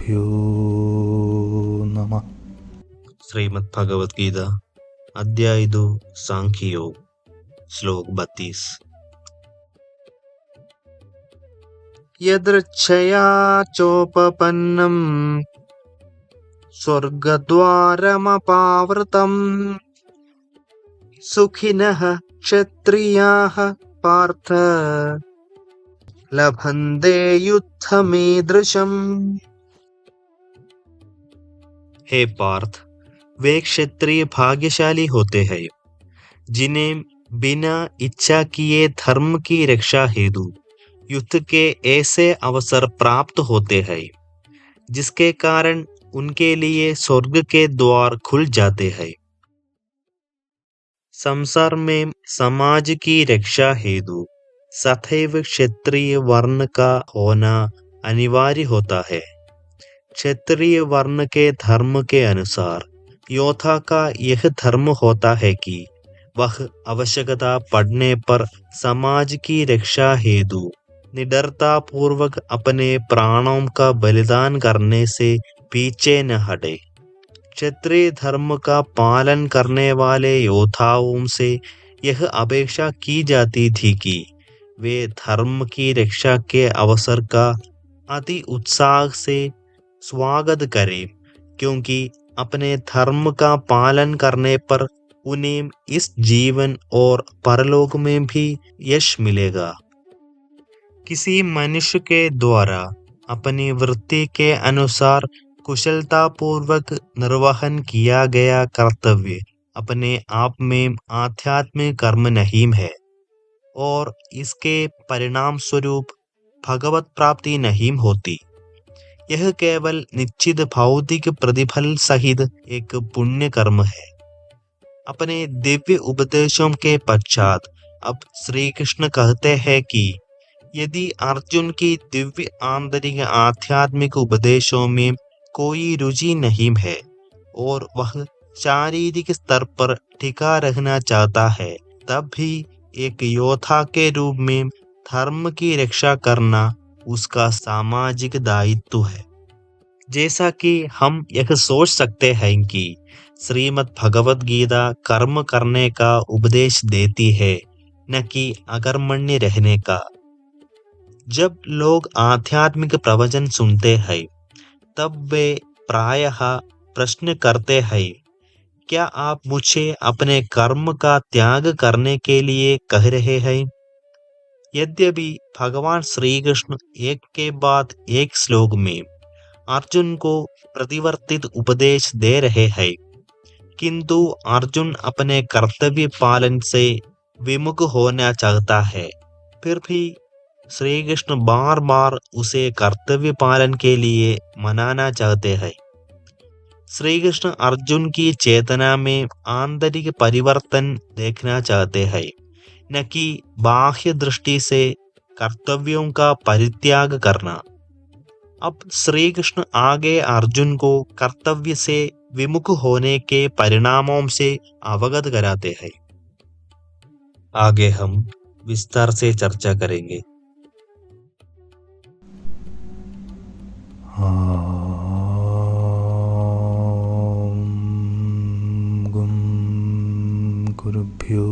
श्रीगुरुभ्यो नमः। श्रीमद् भगवद गीता अध्याय 2 सांख्य योग श्लोक 32। यदृच्छया चोपपन्नम् स्वर्गद्वारमपावृतम् सुखिनः क्षत्रियाः पार्थ लभन्ते युद्धमीदृशम्। हे पार्थ, वे क्षत्रिय भाग्यशाली होते हैं जिन्हें बिना इच्छा किए धर्म की रक्षा हेतु युद्ध के ऐसे अवसर प्राप्त होते हैं जिसके कारण उनके लिए स्वर्ग के द्वार खुल जाते हैं। संसार में समाज की रक्षा हेतु सदैव क्षत्रिय वर्ण का होना अनिवार्य होता है। क्षत्रिय वर्ण के धर्म के अनुसार योद्धा का यह धर्म होता है कि वह आवश्यकता पड़ने पर समाज की रक्षा हेतु निडरता पूर्वक अपने प्राणों का बलिदान करने से पीछे न हटे। क्षत्रिय धर्म का पालन करने वाले योद्धाओं से यह अपेक्षा की जाती थी कि वे धर्म की रक्षा के अवसर का अति उत्साह से स्वागत करें, क्योंकि अपने धर्म का पालन करने पर उन्हें इस जीवन और परलोक में भी यश मिलेगा। किसी मनुष्य के द्वारा अपनी वृत्ति के अनुसार कुशलतापूर्वक निर्वहन किया गया कर्तव्य अपने आप में आध्यात्मिक कर्म नहीं है और इसके परिणाम स्वरूप भगवत प्राप्ति नहीं होती। यह केवल निश्चित भौतिक प्रतिफल सहित एक पुण्य कर्म है। अपने दिव्य उपदेशों के पश्चात अब श्री कृष्ण कहते हैं कि यदि अर्जुन की दिव्य आंतरिक आध्यात्मिक उपदेशों में कोई रुचि नहीं है और वह शारीरिक स्तर पर टिका रहना चाहता है, तब भी एक योद्धा के रूप में धर्म की रक्षा करना उसका सामाजिक दायित्व है। जैसा कि हम यह सोच सकते हैं कि श्रीमद् भगवद गीता कर्म करने का उपदेश देती है, न कि अकर्मण्य रहने का। जब लोग आध्यात्मिक प्रवचन सुनते हैं तब वे प्रायः प्रश्न करते हैं, क्या आप मुझे अपने कर्म का त्याग करने के लिए कह रहे हैं? यद्यपि भगवान श्री कृष्ण एक के बाद एक श्लोक में अर्जुन को प्रतिवर्तित उपदेश दे रहे हैं, किंतु अर्जुन अपने कर्तव्य पालन से विमुख होना चाहता है। फिर भी श्री कृष्ण बार बार उसे कर्तव्य पालन के लिए मनाना चाहते हैं। श्री कृष्ण अर्जुन की चेतना में आंतरिक परिवर्तन देखना चाहते हैं, न कि बाह्य दृष्टि से कर्तव्यों का परित्याग करना। अब श्री कृष्ण आगे अर्जुन को कर्तव्य से विमुख होने के परिणामों से अवगत कराते हैं। आगे हम विस्तार से चर्चा करेंगे। गुरुभ्यो